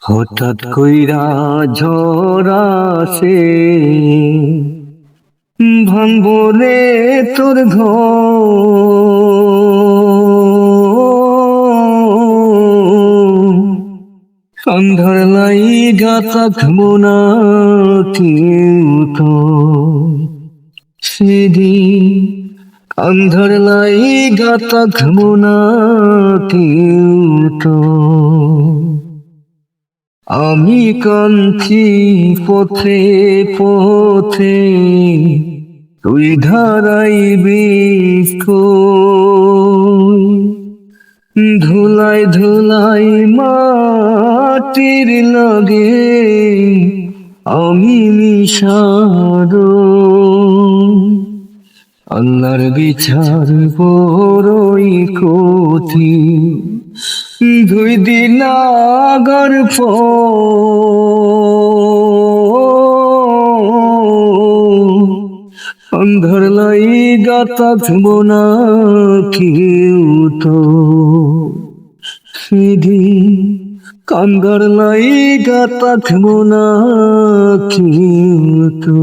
হঠাৎ কইরা ঝড় আসে, ভাঙবো রে তোর ঘর। সন্ধ্যার লাইগা থাকবো না কেউ তো, সেদিন অন্ধর লাইগা থাকবো না কেউ তো। আমি কাঁদছি পথে পথে, তুই ধারাইবি কই। ধুলাই ধুলাই মাটির লাগে আমি মিশার। আল্লাহর বিচার বড়ই কঠিন, 2 দিন আগর অন্ধর লাইগা থাকবো না কেউ তো, সেদিন কান্দার লাইগা থাকবো না কেউ তো।